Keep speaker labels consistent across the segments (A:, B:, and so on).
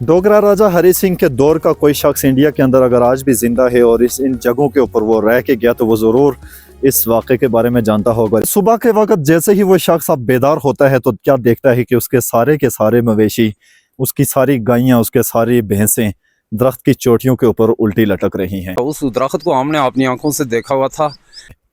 A: डोगरा राजा हरी सिंह के दौर का कोई शख्स इंडिया के अंदर अगर आज भी जिंदा है और इन जगहों के ऊपर वो रह के गया तो वो ज़रूर इस वाक़े के बारे में जानता होगा। सुबह के वक्त जैसे ही वो शख्स अब बेदार होता है तो क्या देखता है कि उसके सारे के सारे मवेशी, उसकी सारी गायें, उसके सारी भैंसें दरख्त की चोटियों के ऊपर उल्टी लटक रही हैं।
B: उस दरख्त को हमने अपनी आंखों से देखा हुआ था।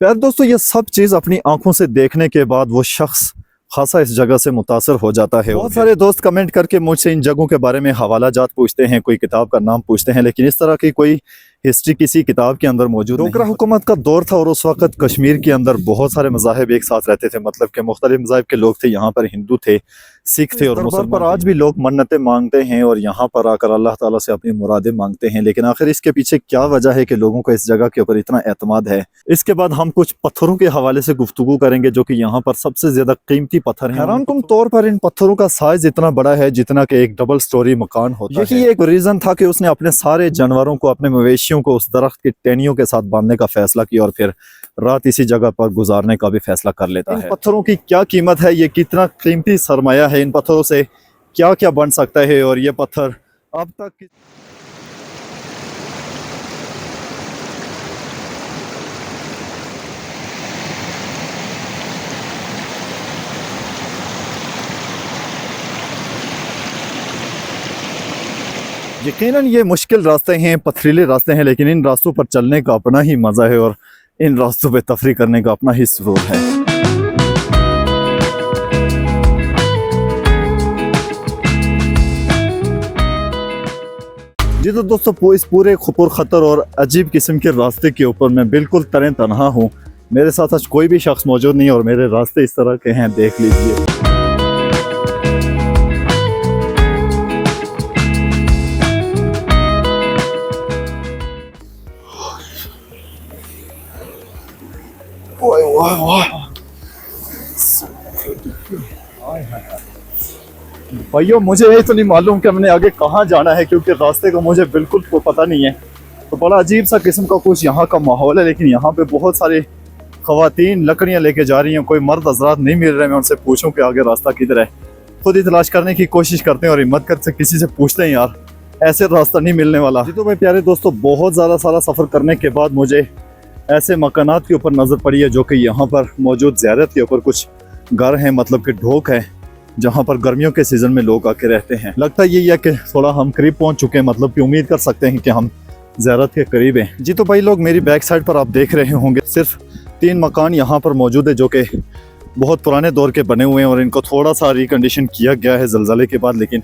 A: प्यार दोस्तों, ये सब चीज़ अपनी आंखों से देखने के बाद वो शख्स खासा इस जगह से मुतासर हो जाता है। बहुत सारे दोस्त कमेंट करके मुझसे इन जगहों के बारे में हवाला जात पूछते हैं, कोई किताब का नाम पूछते हैं, लेकिन इस तरह की कोई हिस्ट्री किसी किताब के अंदर मौजूद नहीं। डोगरा हुकूमत का दौर था और उस वक्त कश्मीर के अंदर बहुत सारे मज़ाहिब एक साथ रहते थे, मतलब कि मुख्तलिफ मज़ाहिब के लोग थे। यहाँ पर हिंदू थे, सिख थे और मुसलमान पर आज भी लोग मन्नतें मांगते हैं और यहाँ पर आकर अल्लाह ताला से अपनी मुरादें मांगते हैं। लेकिन आखिर इसके पीछे क्या वजह है कि लोगों को इस जगह के ऊपर इतना एतमाद है? इसके बाद हम कुछ पत्थरों के हवाले से गुफ्तगू करेंगे जो कि यहाँ पर सबसे ज्यादा कीमती पत्थर हैं। हैरानकुन तौर पर इन पत्थरों का साइज इतना बड़ा है जितना कि एक डबल स्टोरी मकान होता है। यही एक रीजन था कि उसने अपने सारे जानवरों को, अपने मवेशियों को उस दरख्त की टहनियों के साथ बांधने का फैसला किया और फिर रात इसी जगह पर गुजारने का भी फैसला कर लेता है। इन पत्थरों की क्या कीमत है, ये कितना कीमती सरमाया है, इन पत्थरों से क्या क्या बन सकता है और ये पत्थर अब तक यकीनन ये मुश्किल रास्ते हैं, पथरीले रास्ते हैं, लेकिन इन रास्तों पर चलने का अपना ही मज़ा है और इन रास्तों पे तफरी करने का अपना ही सुरूर है। जी तो दोस्तों, इस पूरे खुपुर खतर और अजीब किस्म के रास्ते के ऊपर मैं बिल्कुल तरह तनहा हूँ। मेरे साथ आज कोई भी शख्स मौजूद नहीं और मेरे रास्ते इस तरह के हैं, देख लीजिए। भाइयों, मुझे ये तो नहीं मालूम कि हमने आगे कहाँ जाना है क्योंकि रास्ते का मुझे बिल्कुल को पता नहीं है। तो बड़ा अजीब सा किस्म का कुछ यहाँ का माहौल है, लेकिन यहाँ पे बहुत सारी ख़वातीन लकड़ियाँ लेके जा रही हैं। कोई मर्द हजरात नहीं मिल रहे। मैं उनसे पूछूं कि आगे रास्ता किधर है। खुद ही तलाश करने की कोशिश करते हैं और हिम्मत करके किसी से पूछते हैं, यार ऐसे रास्ता नहीं मिलने वाला। जी तो भाई प्यारे दोस्तों, बहुत ज़्यादा सारा सफ़र करने के बाद मुझे ऐसे मकानात के ऊपर नज़र पड़ी है जो कि यहाँ पर मौजूद ज़ियारत के ऊपर कुछ घर हैं, मतलब कि ढोक है जहाँ पर गर्मियों के सीज़न में लोग आके रहते हैं। लगता यही है कि थोड़ा हम करीब पहुँच चुके हैं, मतलब कि उम्मीद कर सकते हैं कि हम ज़ियारत के करीब हैं। जी तो भाई लोग, मेरी बैक साइड पर आप देख रहे होंगे सिर्फ 3 मकान यहाँ पर मौजूद है जो कि बहुत पुराने दौर के बने हुए हैं और इनको थोड़ा सा रिकंडीशन किया गया है ज़लज़ले के बाद। लेकिन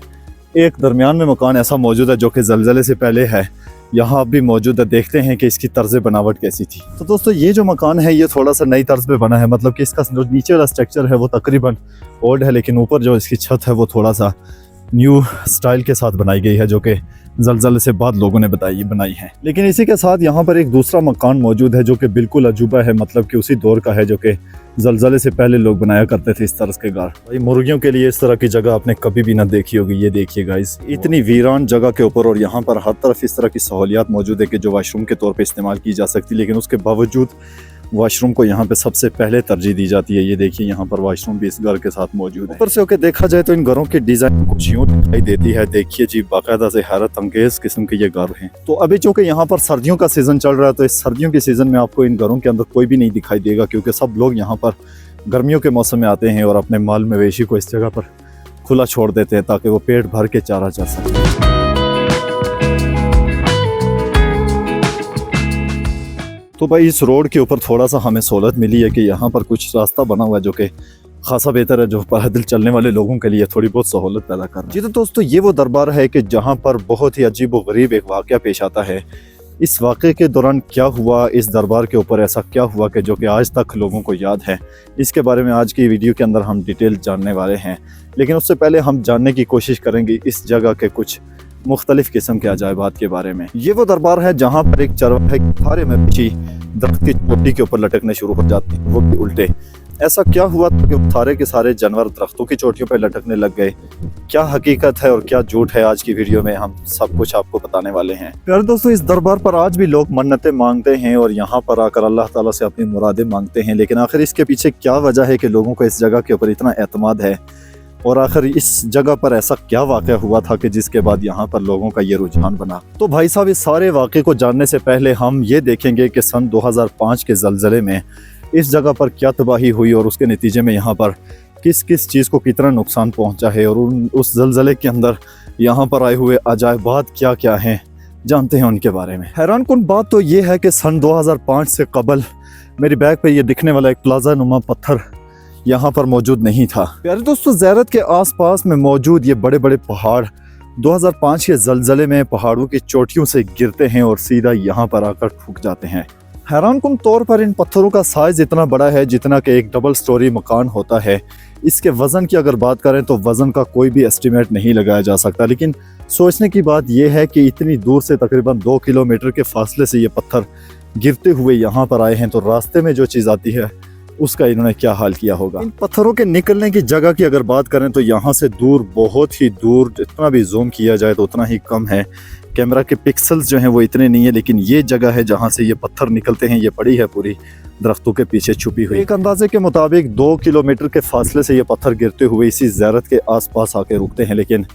A: एक दरमियान में मकान ऐसा मौजूद है जो कि ज़लज़ले से पहले है, यहाँ अब भी मौजूद है। देखते हैं कि इसकी तर्ज बनावट कैसी थी। तो दोस्तों, ये जो मकान है ये थोड़ा सा नई तर्ज पे बना है, मतलब कि इसका जो नीचे वाला स्ट्रक्चर है वो तकरीबन ओल्ड है, लेकिन ऊपर जो इसकी छत है वो थोड़ा सा न्यू स्टाइल के साथ बनाई गई है जो कि ज़लज़ले से बाद लोगों ने बनाई है। लेकिन इसी के साथ यहाँ पर एक दूसरा मकान मौजूद है जो कि बिल्कुल अजूबा है, मतलब कि उसी दौर का है जो कि ज़लज़ले से पहले लोग बनाया करते थे इस तरह के घर। भाई मुर्गियों के लिए इस तरह की जगह आपने कभी भी ना देखी होगी। ये देखिए गाइस, इतनी वीरान जगह के ऊपर और यहाँ पर हर तरफ इस तरह की सहूलियात मौजूद है कि जो वाशरूम के तौर पर इस्तेमाल की जा सकती, लेकिन उसके बावजूद वाशरूम को यहाँ पे सबसे पहले तरजीह दी जाती है। ये देखिए, यहाँ पर वाशरूम भी इस घर के साथ मौजूद है। ऊपर से होकर देखा जाए तो इन घरों की डिजाइन कुछ यूँ दिखाई देती है। देखिए जी, बाकायदा से हैरत अंगेज किस्म के ये घर हैं। तो अभी चूंकि यहाँ पर सर्दियों का सीजन चल रहा है तो इस सर्दियों के सीजन में आपको इन घरों के अंदर कोई भी नहीं दिखाई देगा, क्योंकि सब लोग यहाँ पर गर्मियों के मौसम में आते हैं और अपने माल मवेशी को इस जगह पर खुला छोड़ देते हैं ताकि वो पेट भर के चारा जा सके। तो भाई इस रोड के ऊपर थोड़ा सा हमें सहूलत मिली है कि यहाँ पर कुछ रास्ता बना हुआ है जो कि खासा बेहतर है, जो पैदल चलने वाले लोगों के लिए थोड़ी बहुत सहूलत पैदा कर रहा है। जी तो दोस्तों, ये वो दरबार है कि जहाँ पर बहुत ही अजीब व गरीब एक वाक़या पेश आता है। इस वाक़े के दौरान क्या हुआ, इस दरबार के ऊपर ऐसा क्या हुआ कि जो कि आज तक लोगों को याद है, इसके बारे में आज की वीडियो के अंदर हम डिटेल जानने वाले हैं। लेकिन उससे पहले हम जानने की कोशिश करेंगे इस जगह के कुछ मुख्तलिफ किस्म के अजायबात के बारे में। ये वो दरबार है जहाँ पर एक चरवाहे थारे में बची दरख्त की चोटी के ऊपर लटकने शुरू हो जाते हैं, वो भी उल्टे। ऐसा क्या हुआ कि सारे के सारे जानवर दरख्तों की चोटियों पर लटकने लग गए? क्या हकीकत है और क्या झूठ है, आज की वीडियो में हम सब कुछ आपको बताने वाले हैं। प्यारे दोस्तों, इस दरबार पर आज भी लोग मन्नतें मांगते हैं और यहाँ पर आकर अल्लाह ताला से अपनी मुरादें मांगते हैं। लेकिन आखिर इसके पीछे क्या वजह है कि लोगों को इस जगह के ऊपर इतना एतमाद है? और आखिर इस जगह पर ऐसा क्या वाक़या हुआ था कि जिसके बाद यहाँ पर लोगों का ये रुझान बना। तो भाई साहब, इस सारे वाक़े को जानने से पहले हम ये देखेंगे कि सन 2005 के ज़लज़ले में इस जगह पर क्या तबाही हुई और उसके नतीजे में यहाँ पर किस किस चीज़ को कितना नुकसान पहुँचा है, और उस ज़लज़ले के अंदर यहाँ पर आए हुए अजायबात क्या क्या हैं, जानते हैं उनके बारे में। हैरान कुन बात तो ये है कि सन 2005 से कबल मेरी बैग पे ये दिखने वाला एक प्लाजा नुमा पत्थर यहाँ पर मौजूद नहीं था। प्यारे दोस्तों, ज़ियारत के आसपास में मौजूद ये बड़े बड़े पहाड़ 2005 के ज़लज़ले में पहाड़ों की चोटियों से गिरते हैं और सीधा यहाँ पर आकर ठुक जाते हैं। हैरान कुन तौर पर इन पत्थरों का साइज़ इतना बड़ा है जितना कि एक डबल स्टोरी मकान होता है। इसके वज़न की अगर बात करें तो वज़न का कोई भी एस्टिमेट नहीं लगाया जा सकता, लेकिन सोचने की बात यह है कि इतनी दूर से तकरीबन 2 किलोमीटर के फासले से ये पत्थर गिरते हुए यहाँ पर आए हैं, तो रास्ते में जो चीज़ आती है उसका इन्होंने क्या हाल किया होगा। इन पत्थरों के निकलने की जगह की अगर बात करें तो यहाँ से दूर, बहुत ही दूर, जितना भी जूम किया जाए तो उतना ही कम है। कैमरा के पिक्सल्स जो हैं वो इतने नहीं है, लेकिन ये जगह है जहाँ से ये पत्थर निकलते हैं। ये पड़ी है पूरी दरख्तों के पीछे छुपी हुई। एक अंदाजे के मुताबिक 2 किलोमीटर के फासले से ये पत्थर गिरते हुए इसी ज़ियारत के आसपास आके रुकते हैं, लेकिन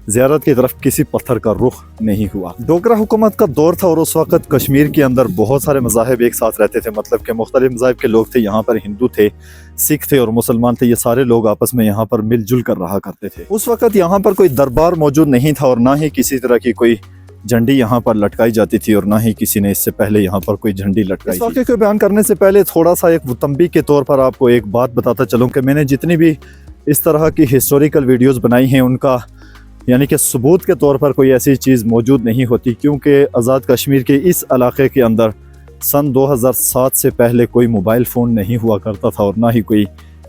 A: ज़ियारत की तरफ किसी पत्थर का रुख नहीं हुआ। डोगरा हुकूमत का दौर था और उस वक्त कश्मीर के अंदर बहुत सारे मज़ाहिब एक साथ रहते थे, मतलब कि मुख्तलिफ मज़ाहिब के लोग थे। यहाँ पर हिंदू थे, सिख थे और मुसलमान थे। ये सारे लोग आपस में यहाँ पर मिलजुल कर रहा करते थे। उस वक्त यहाँ पर कोई दरबार मौजूद नहीं था और ना ही किसी तरह की कोई झंडी यहाँ पर लटकाई जाती थी और ना ही किसी ने इससे पहले यहाँ पर कोई झंडी लटकाई। इस वाक़े को बयान करने से पहले थोड़ा सा एक तंबीह के तौर पर आपको एक बात बताता चलूँ कि मैंने जितनी भी इस तरह की हिस्टोरिकल वीडियोज़ बनाई हैं उनका यानी कि सबूत के तौर पर कोई ऐसी चीज़ मौजूद नहीं होती, क्योंकि आज़ाद कश्मीर के इस इलाके के अंदर सन 2007 से पहले कोई मोबाइल फ़ोन नहीं हुआ करता था और ना ही कोई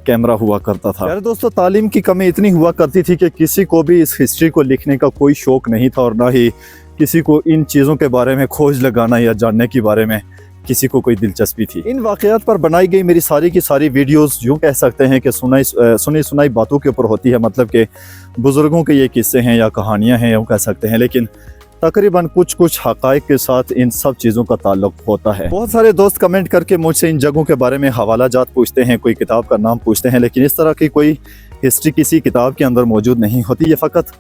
A: कैमरा हुआ करता था। यार दोस्तों, तालीम की कमी इतनी हुआ करती थी कि किसी को भी इस हिस्ट्री को लिखने का कोई शौक़ नहीं था और ना ही किसी को इन चीज़ों के बारे में खोज लगाना या जानने के बारे में किसी को कोई दिलचस्पी थी। इन वाक़यात पर बनाई गई मेरी सारी की सारी वीडियोस यूँ कह सकते हैं कि सुनी सुनाई बातों के ऊपर होती है, मतलब कि बुज़ुर्गों के ये किस्से हैं या कहानियाँ हैं यूँ कह सकते हैं, लेकिन तकरीबन कुछ हक़ाइक़ के साथ इन सब चीज़ों का ताल्लुक होता है। बहुत सारे दोस्त कमेंट करके मुझसे इन जगहों के बारे में हवाला जात पूछते हैं, कोई किताब का नाम पूछते हैं, लेकिन इस तरह की कोई हिस्ट्री किसी किताब के अंदर मौजूद नहीं होती। ये फ़कत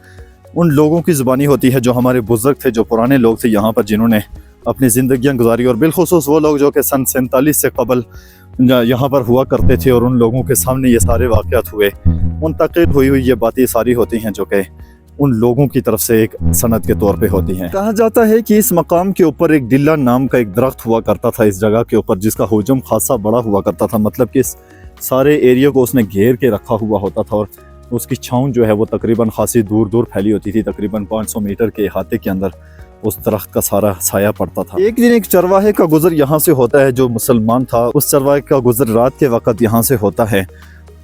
A: उन लोगों की ज़ुबानी होती है जो हमारे बुज़ुर्ग थे, जो पुराने लोग थे यहाँ पर, जिन्होंने अपनी ज़िंदगियाँ गुजारी, और बिलखुसूस वो लोग जो कि सन 47 से कबल यहाँ पर हुआ करते थे और उन लोगों के सामने ये सारे वाक़यात हुए। मुंतक़िल हुई ये बातें सारी होती हैं जो कि उन लोगों की तरफ से एक सनद के तौर पे होती हैं। कहा जाता है कि इस मकाम के ऊपर एक डिल्ला नाम का एक दरख्त हुआ करता था इस जगह के ऊपर, जिसका हुजम खासा बड़ा हुआ करता था, मतलब कि इस सारे एरिया को उसने घेर के रखा हुआ होता था और उसकी छाँव जो है वो तकरीबन खासी दूर दूर फैली होती थी। तकरीबन 500 मीटर के अहाते के अंदर उस दरख्त का सारा साया पड़ता था। एक दिन एक चरवाहे का गुजर यहाँ से होता है जो मुसलमान था। उस चरवाहे का गुजर रात के वक्त यहाँ से होता है,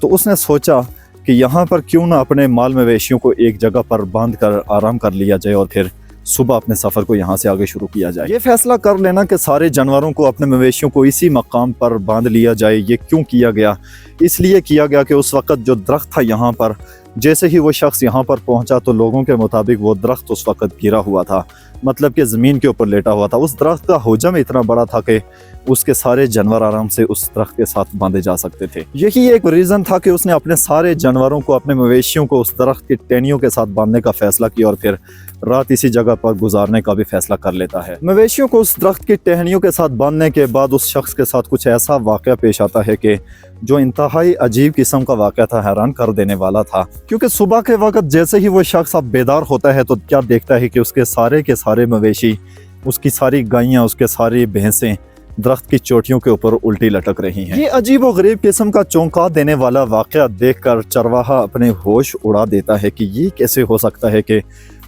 A: तो उसने सोचा कि यहाँ पर क्यों ना अपने माल मवेशियों को एक जगह पर बांध कर आराम कर लिया जाए और फिर सुबह अपने सफ़र को यहाँ से आगे शुरू किया जाए। ये फैसला कर लेना कि सारे जानवरों को, अपने मवेशियों को इसी मकाम पर बांध लिया जाए, ये क्यों किया गया? इसलिए किया गया कि उस वक्त जो दरख्त था यहाँ पर, जैसे ही वो शख्स यहाँ पर पहुँचा तो लोगों के मुताबिक वो दरख्त उस वक्त गिरा हुआ था, मतलब कि ज़मीन के ऊपर लेटा हुआ था। उस दरख्त का हुजम इतना बड़ा था कि उसके सारे जानवर आराम से उस दरख्त के साथ बांधे जा सकते थे। यही एक रीज़न था कि उसने अपने सारे जानवरों को, अपने मवेशियों को उस दरख्त की टहनियों के साथ बांधने का फैसला किया और फिर रात इसी जगह पर गुजारने का भी फैसला कर लेता है। मवेशियों को उस दरख्त की टहनियों के साथ बांधने के बाद उस शख्स के साथ कुछ ऐसा वाक़या पेश आता है कि जो इंतहाई अजीब किस्म का वाक़या था, हैरान कर देने वाला था। क्योंकि सुबह के वक्त जैसे ही वो शख्स अब बेदार होता है तो क्या देखता है कि उसके सारे के सारे मवेशी, उसकी सारी गायें, उसके सारी भैंसें दरख्त की चोटियों के ऊपर उल्टी लटक रही हैं। ये अजीब और गरीब किस्म का चौंका देने वाला वाक़या देखकर चरवाहा अपने होश उड़ा देता है कि ये कैसे हो सकता है कि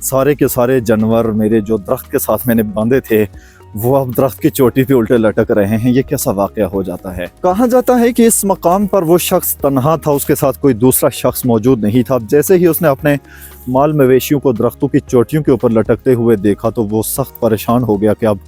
A: सारे के सारे जानवर मेरे जो दरख्त के साथ मैंने बांधे थे वो अब दरख्त की चोटी पे उल्टे लटक रहे हैं। ये कैसा वाक़या हो जाता है? कहा जाता है कि इस मकाम पर वो शख्स तन्हा था, उसके साथ कोई दूसरा शख्स मौजूद नहीं था। जैसे ही उसने अपने माल मवेशियों को दरख्तों की चोटियों के ऊपर लटकते हुए देखा तो वो सख्त परेशान हो गया कि अब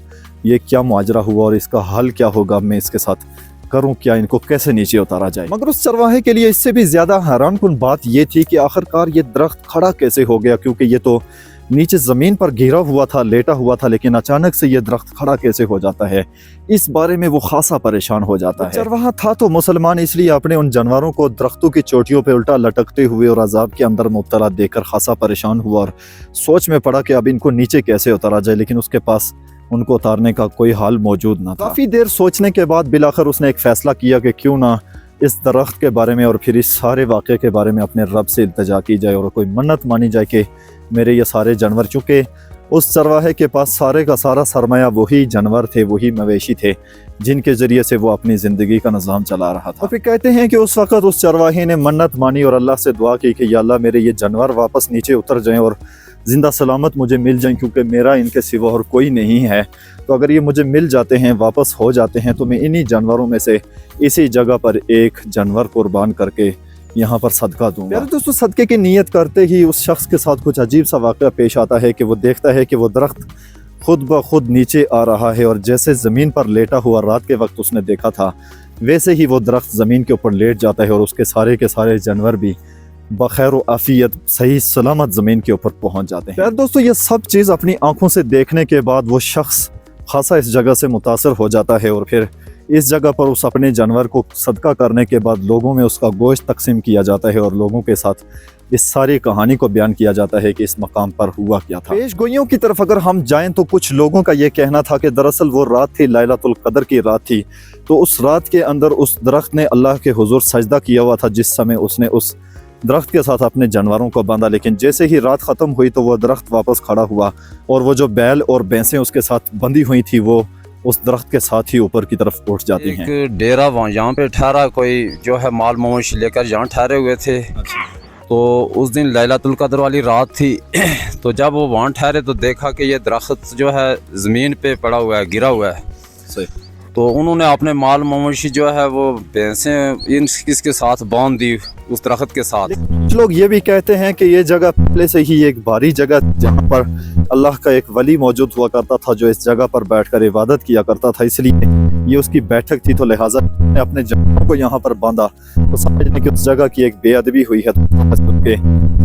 A: ये क्या माजरा हुआ और इसका हल क्या होगा, मैं इसके साथ करूं क्या, इनको कैसे नीचे उतारा जाए। मगर उस चरवाहे के लिए इससे भी ज़्यादा हैरान कुन बात ये थी कि आखिरकार ये दरख्त खड़ा कैसे हो गया, क्योंकि ये तो नीचे ज़मीन पर गिरा हुआ था, लेटा हुआ था, लेकिन अचानक से ये दरख्त खड़ा कैसे हो जाता है, इस बारे में वो खासा परेशान हो जाता है। चरवाहा था तो मुसलमान, इसलिए अपने उन जानवरों को दरख्तों की चोटियों पर उल्टा लटकते हुए और अजाब के अंदर मुब्तला देखकर खासा परेशान हुआ और सोच में पड़ा कि अब इनको नीचे कैसे उतारा जाए, लेकिन उसके पास उनको उतारने का कोई हाल मौजूद ना था। काफ़ी देर सोचने के बाद बिलाखिर उसने एक फ़ैसला किया कि क्यों ना इस दरख्त के बारे में और फिर इस सारे वाक़े के बारे में अपने रब से इल्तिजा की जाए और कोई मन्नत मानी जाए कि मेरे ये सारे जानवर, चूँकि उस चरवाहे के पास सारे का सारा सरमाया वही जानवर थे, वही मवेशी थे जिनके ज़रिए से वो अपनी ज़िंदगी का निज़ाम चला रहा था। फिर कहते हैं कि उस वक़्त उस चरवाहे ने मन्नत मानी और अल्लाह से दुआ की कि या अल्लाह मेरे ये जानवर वापस नीचे उतर जाएँ और ज़िंदा सलामत मुझे मिल जाएं, क्योंकि मेरा इनके सिवा और कोई नहीं है। तो अगर ये मुझे मिल जाते हैं, वापस हो जाते हैं, तो मैं इन्हीं जानवरों में से इसी जगह पर एक जानवर कुर्बान करके यहाँ पर सदका दूंगा। यार दोस्तों, सदके की नीयत करते ही उस शख्स के साथ कुछ अजीब सा वाक़या पेश आता है कि वो देखता है कि वो दरख्त खुद ब खुद नीचे आ रहा है और जैसे ज़मीन पर लेटा हुआ रात के वक्त उसने देखा था, वैसे ही वो दरख्त ज़मीन के ऊपर लेट जाता है और उसके सारे के सारे जानवर भी बखैर व आफियत सही सलामत ज़मीन के ऊपर पहुँच जाते हैं। यार दोस्तों, ये सब चीज़ अपनी आँखों से देखने के बाद वो शख्स खासा इस जगह से मुतासर हो जाता है और फिर इस जगह पर उस अपने जानवर को सदका करने के बाद लोगों में उसका गोश्त तकसीम किया जाता है और लोगों के साथ इस सारी कहानी को बयान किया जाता है कि इस मकाम पर हुआ क्या था। पेश गोइयों की तरफ अगर हम जाएं तो कुछ लोगों का ये कहना था कि दरअसल वो रात थी, लैलतुल क़द्र की रात थी, तो उस रात के अंदर उस दरख्त ने अल्लाह के हुजूर सजदा किया हुआ था जिस समय उसने उस दरख्त के साथ अपने जानवरों को बांधा। लेकिन जैसे ही रात ख़त्म हुई तो वो दरख्त वापस खड़ा हुआ और वो जो बैल और भैंसें उसके साथ बंधी हुई थी वो उस दरख्त के साथ ही ऊपर की तरफ उठ जाती हैं।
B: एक डेरा वहाँ यहाँ पे ठहरा, कोई जो है माल मवेशी लेकर यहाँ ठहरे हुए थे। तो उस दिन लैलतुल क़द्र वाली रात थी। तो जब वो वहाँ ठहरे तो देखा कि ये दरख्त जो है ज़मीन पे पड़ा हुआ है, गिरा हुआ है।
A: सही।
B: तो उन्होंने अपने माल मवेशी जो है वो भैंसें इसके साथ बांध दी उस दरख्त के साथ।
A: कुछ लोग ये भी कहते हैं कि ये जगह पहले से ही एक भारी जगह जहाँ पर अल्लाह का एक वली मौजूद हुआ करता था जो इस जगह पर बैठकर इबादत किया करता था, इसलिए ये उसकी बैठक थी। तो लिहाजा ने अपने जानवरों को यहाँ पर बांधा तो समझने की उस जगह की एक बेअदबी हुई है, तो उसके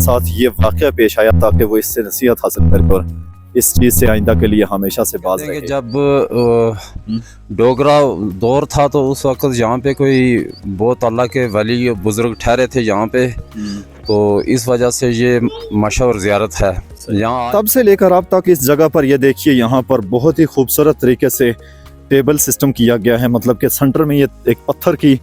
A: साथ ये वाक़या पेश आया ताकि वो इससे नसीहत हासिल कर और इस चीज़ से आइंदा के लिए हमेशा से बाज रहे।
B: जब डोगरा दौर था तो उस वक्त यहाँ पे कोई बहुत अल्लाह के वली बुजुर्ग ठहरे थे यहाँ पे, तो इस वजह से ये मशहूर ज़ियारत है यहाँ।
A: तब से लेकर अब तक इस जगह पर ये देखिए, यहाँ पर बहुत ही खूबसूरत तरीके से टेबल सिस्टम किया गया है। मतलब कि सेंटर में ये एक पत्थर की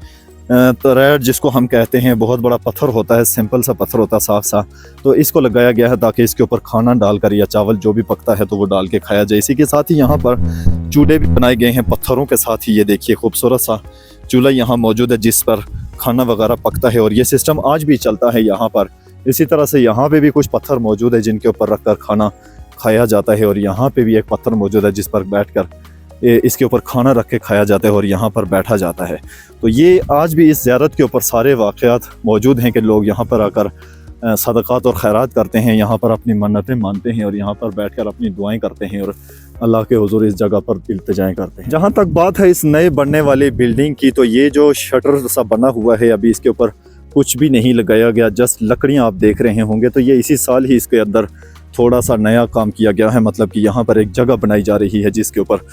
A: तरेड़ जिसको हम कहते हैं, बहुत बड़ा पत्थर होता है, सिंपल सा पत्थर होता है, साफ सा, तो इसको लगाया गया है ताकि इसके ऊपर खाना डालकर या चावल जो भी पकता है तो वो डाल के खाया जाए। इसी के साथ ही यहाँ पर चूल्हे भी बनाए गए हैं पत्थरों के साथ ही। ये देखिए खूबसूरत सा चूल्हा यहाँ मौजूद है जिस पर खाना वगैरह पकता है और ये सिस्टम आज भी चलता है यहाँ पर। इसी तरह से यहाँ पे भी कुछ पत्थर मौजूद है जिनके ऊपर रख कर खाना खाया जाता है और यहाँ पे भी एक पत्थर मौजूद है जिस पर बैठकर इसके ऊपर खाना रख के खाया जाता है और यहाँ पर बैठा जाता है। तो ये आज भी इस ज़ियारत के ऊपर सारे वाक़यात मौजूद हैं कि लोग यहाँ पर आकर सदक़ात और खैरात करते हैं, यहाँ पर अपनी मन्नतें मानते हैं और यहाँ पर बैठकर अपनी दुआएं करते हैं और अल्लाह के हुज़ूर इस जगह पर इल्तिजाएं करते हैं। जहाँ तक बात है इस नए बनने वाली बिल्डिंग की, तो ये जो शटर सा बना हुआ है अभी इसके ऊपर कुछ भी नहीं लगाया गया, जस्ट लकड़ियाँ आप देख रहे होंगे। तो ये इसी साल ही इसके अंदर थोड़ा सा नया काम किया गया है, मतलब कि यहाँ पर एक जगह बनाई जा रही है जिसके ऊपर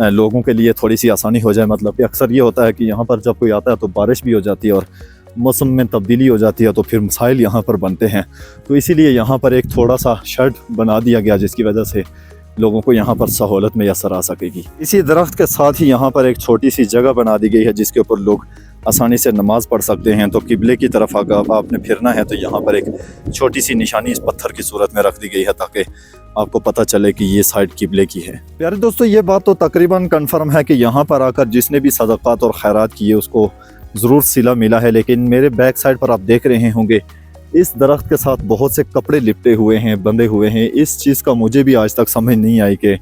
A: लोगों के लिए थोड़ी सी आसानी हो जाए। मतलब कि अक्सर ये होता है कि यहाँ पर जब कोई आता है तो बारिश भी हो जाती है और मौसम में तब्दीली हो जाती है तो फिर मसाइल यहाँ पर बनते हैं। तो इसीलिए यहाँ पर एक थोड़ा सा शेड बना दिया गया जिसकी वजह से लोगों को यहाँ पर सहूलत मैसर आ सकेगी। इसी दरख्त के साथ ही यहाँ पर एक छोटी सी जगह बना दी गई है जिसके ऊपर लोग आसानी से नमाज़ पढ़ सकते हैं। तो किबले की तरफ अगर आपने फिरना है तो यहाँ पर एक छोटी सी निशानी इस पत्थर की सूरत में रख दी गई है ताकि आपको पता चले कि ये साइड किबले की है। प्यारे दोस्तों, ये बात तो तकरीबन कंफर्म है कि यहाँ पर आकर जिसने भी सदक़ात और खैरात किए उसको ज़रूर सिला मिला है। लेकिन मेरे बैक साइड पर आप देख रहे होंगे इस दरख्त के साथ बहुत से कपड़े लिपटे हुए हैं, बंधे हुए हैं। इस चीज़ का मुझे भी आज तक समझ नहीं आई कि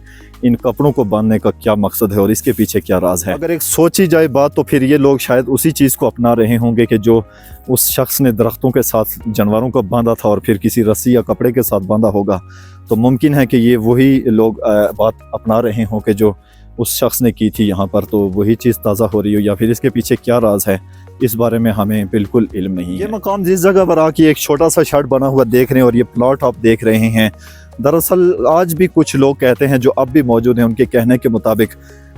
A: इन कपड़ों को बांधने का क्या मकसद है और इसके पीछे क्या राज है। अगर एक सोची जाए बात तो फिर ये लोग शायद उसी चीज़ को अपना रहे होंगे कि जो उस शख्स ने दरख्तों के साथ जानवरों को बांधा था और फिर किसी रस्सी या कपड़े के साथ बांधा होगा। तो मुमकिन है कि ये वही लोग बात अपना रहे हों कि जो उस शख्स ने की थी यहाँ पर, तो वही चीज़ ताज़ा हो रही हो या फिर इसके पीछे क्या राज है इस बारे में हमें बिल्कुल इल्म नहीं है। ये मकाम जिस जगह पर आके एक छोटा सा शेड बना हुआ देख रहे हैं और ये प्लॉट आप देख रहे हैं, दरअसल आज भी कुछ लोग कहते हैं जो अब भी मौजूद हैं, उनके कहने के मुताबिक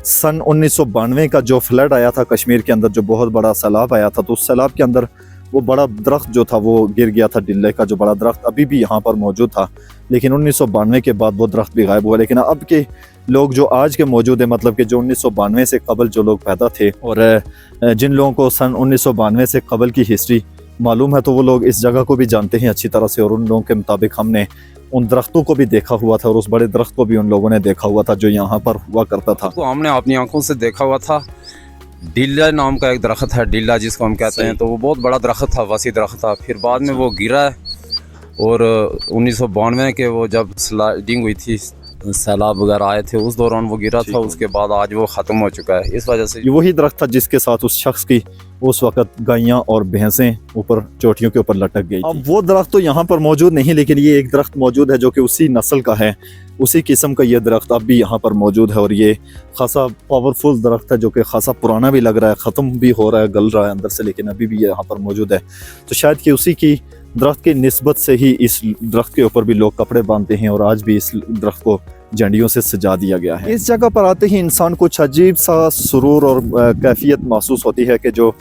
A: सन 1992 का जो फ्लड आया था कश्मीर के अंदर, जो बहुत बड़ा सैलाब आया था, तो उस सैलाब के अंदर वो बड़ा दरख्त जो था वो गिर गया था। डिल्ले का जो बड़ा दरख्त अभी भी यहाँ पर मौजूद था, लेकिन 1992 के बाद वो दरख्त भी गायब हुआ। लेकिन अब के लोग जो आज के मौजूद हैं, मतलब कि जो 1992 से कबल जो लोग पैदा थे और जिन लोगों को सन 1992 से कबल की हिस्ट्री मालूम है, तो वो लोग इस जगह को भी जानते हैं अच्छी तरह से। और उन लोगों के मुताबिक हमने उन दरख्तों को भी देखा हुआ था और उस बड़े दरख्त को भी उन लोगों ने देखा हुआ था जो यहाँ पर हुआ करता था।
B: तो हमने अपनी आंखों से देखा हुआ था। डिल्ला नाम का एक दरख्त है, डिल्ला जिसको हम कहते हैं, तो वो बहुत बड़ा दरख्त था, वसी दरख्त था। फिर बाद में वो गिरा है और 1992 के वो जब स्लाइडिंग हुई थी, सैलाब वगैरह आए थे, उस दौरान वो गिरा था। उसके बाद आज वो ख़त्म हो चुका है। इस वजह से
A: ये वही दरख्त था जिसके साथ उस शख्स की उस वक्त गायें और भैंसें ऊपर चोटियों के ऊपर लटक गई। अब वो दरख्त तो यहाँ पर मौजूद नहीं, लेकिन ये एक दरख्त मौजूद है जो कि उसी नस्ल का है, उसी किस्म का ये दरख्त अब भी यहाँ पर मौजूद है। और ये खासा पावरफुल दरख्त है जो कि खासा पुराना भी लग रहा है, ख़त्म भी हो रहा है, गल रहा है अंदर से, लेकिन अभी भी ये यहाँ पर मौजूद है। तो शायद कि उसी की दरख्त की निस्बत से ही इस दरख्त के ऊपर भी लोग कपड़े बांधते हैं और आज भी इस दरख्त को झंडियों से सजा दिया गया है। इस जगह पर आते ही इंसान कुछ अजीब सा सुरूर और कैफियत महसूस होती है कि जो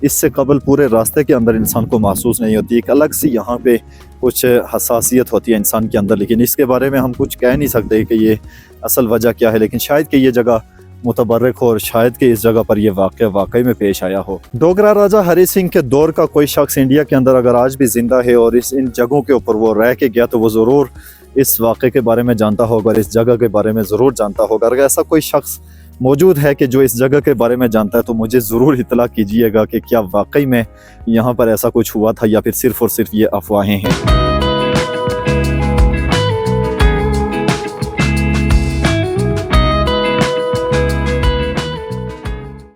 A: इससे कबल पूरे रास्ते के अंदर इंसान को महसूस नहीं होती। एक अलग सी यहाँ पे कुछ हसासियत होती है इंसान के अंदर, लेकिन इसके बारे में हम कुछ कह नहीं सकते कि ये असल वजह क्या है। लेकिन शायद कि ये जगह मुतबर्रक हो और शायद कि इस जगह पर यह वाक़या वाकई में पेश आया हो। डोगरा राजा हरि सिंह के दौर का कोई शख्स इंडिया के अंदर अगर आज भी जिंदा है और इन जगहों के ऊपर वो रह के गया, तो वो ज़रूर इस वाक़े के बारे में जानता होगा और इस जगह के बारे में ज़रूर जानता होगा। अगर ऐसा कोई शख्स मौजूद है कि जो इस जगह के बारे में जानता है, तो मुझे ज़रूर इतला कीजिएगा कि क्या वाकई में यहाँ पर ऐसा कुछ हुआ था या फिर सिर्फ़ और सिर्फ ये अफवाहें हैं।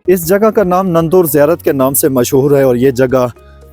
A: इस जगह का नाम नंदूर ज़ियारत के नाम से मशहूर है और ये जगह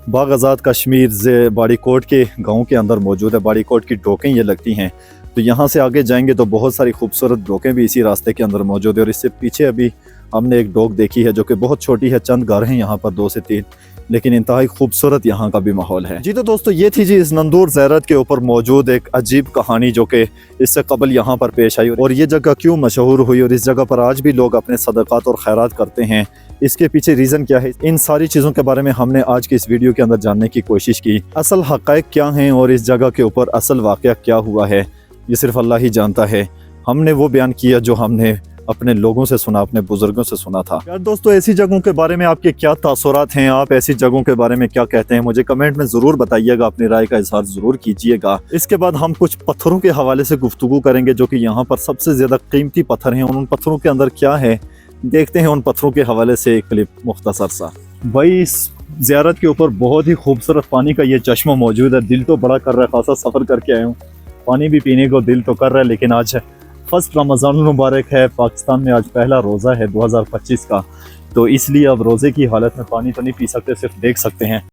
A: बाग़ाज़ात कश्मीर बाड़ीकोट के गांव के अंदर मौजूद है। बाड़ीकोट की डोकें ये लगती हैं, तो यहाँ से आगे जाएंगे तो बहुत सारी खूबसूरत डोकें भी इसी रास्ते के अंदर मौजूद है। और इससे पीछे अभी हमने एक डोक देखी है जो कि बहुत छोटी है, चंद घर हैं यहाँ पर 2 से 3, लेकिन इंतहाई खूबसूरत यहाँ का भी माहौल है। जी तो दोस्तों, ये थी जी इस नंदूर ज़ियारत के ऊपर मौजूद एक अजीब कहानी जो कि इससे कबल यहाँ पर पेश आई और ये जगह क्यों मशहूर हुई और इस जगह पर आज भी लोग अपने सदक़ात और खैरात करते हैं, इसके पीछे रीज़न क्या है। इन सारी चीज़ों के बारे में हमने आज की इस वीडियो के अंदर जानने की कोशिश की। असल हक़ाइक़ क्या हैं और इस जगह के ऊपर असल वाक़या क्या हुआ है, ये सिर्फ अल्लाह ही जानता है। हमने वो बयान किया जो हमने अपने लोगों से सुना, अपने बुजुर्गों से सुना था। यार दोस्तों, ऐसी जगहों के बारे में आपके क्या तासुरात हैं, आप ऐसी जगहों के बारे में क्या कहते हैं, मुझे कमेंट में ज़रूर बताइएगा, अपनी राय का इजहार ज़रूर कीजिएगा। इसके बाद हम कुछ पत्थरों के हवाले से गुफ्तगू करेंगे जो कि यहाँ पर सबसे ज़्यादा कीमती पत्थर हैं। उन पत्थरों के अंदर क्या है, देखते हैं उन पत्थरों के हवाले से एक क्लिप मुख्तसर सा। भाई, इस ज़ियारत के ऊपर बहुत ही खूबसूरत पानी का ये चश्मा मौजूद है। दिल तो बड़ा कर रहा है, खासा सफ़र करके आया हूँ, पानी भी पीने को दिल तो कर रहा है। लेकिन आज फर्स्ट रमज़ान मुबारक है, पाकिस्तान में आज पहला रोज़ा है 2025 का, तो इसलिए अब रोज़े की हालत में पानी तो नहीं पी सकते, सिर्फ देख सकते हैं।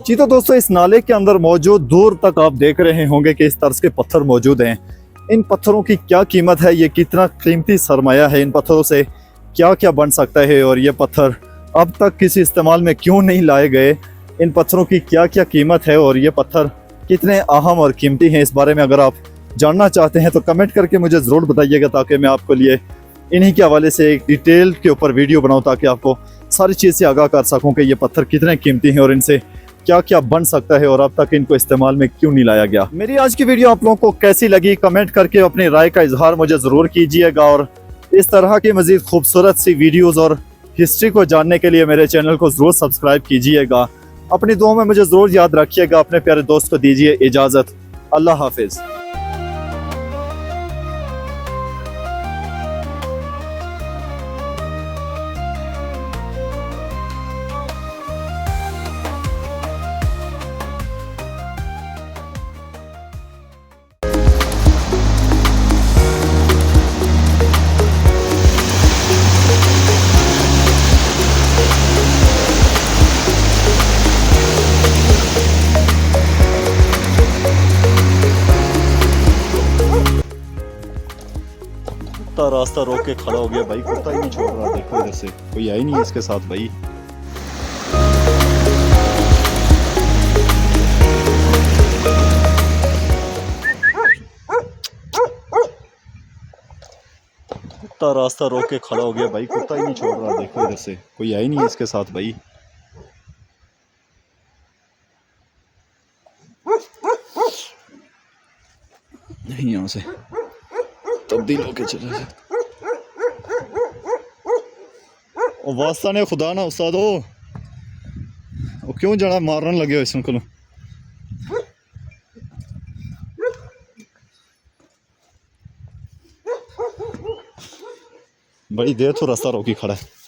A: जी तो दोस्तों, इस नाले के अंदर मौजूद दूर तक आप देख रहे होंगे कि इस तर्ज के पत्थर मौजूद हैं। इन पत्थरों की क्या कीमत है, ये कितना कीमती सरमाया है, इन पत्थरों से क्या क्या बन सकता है और ये पत्थर अब तक किसी इस्तेमाल में क्यों नहीं लाए गए, इन पत्थरों की क्या क्या कीमत है और ये पत्थर कितने अहम और कीमती हैं, इस बारे में अगर आप जानना चाहते हैं तो कमेंट करके मुझे ज़रूर बताइएगा, ताकि मैं आपके लिए इन्हीं के हवाले से एक डिटेल के ऊपर वीडियो बनाऊँ, ताकि आपको सारी चीज़ से आगाह कर सकूँ कि ये पत्थर कितने कीमती हैं और इनसे क्या क्या बन सकता है और अब तक इनको इस्तेमाल में क्यों नहीं लाया गया। मेरी आज की वीडियो आप लोगों को कैसी लगी, कमेंट करके अपनी राय का इजहार मुझे ज़रूर कीजिएगा और इस तरह की मज़ीद खूबसूरत सी वीडियोस और हिस्ट्री को जानने के लिए मेरे चैनल को ज़रूर सब्सक्राइब कीजिएगा। अपनी दुआ में मुझे ज़रूर याद रखिएगा। अपने प्यारे दोस्त को दीजिए इजाज़त। अल्लाह हाफिज़। कुत्ता रास्ता रोक के खड़ा हो गया भाई, कुत्ता ही नहीं छोड़ रहा। देखो इधर से कोई है ही नहीं इसके साथ भाई। कुत्ता रास्ता रोक के खड़ा हो गया भाई, कुत्ता ही नहीं छोड़ रहा। देखो इधर से कोई है ही नहीं इसके साथ भाई। नहीं यहाँ से तब्दील होके चले जाए। ओ वास्ता ने खुदा ना उस्ताद ओ क्यों जड़ा मारन लगे हो इसको। बड़ी देर तो रास्ता रोकी खड़ा है।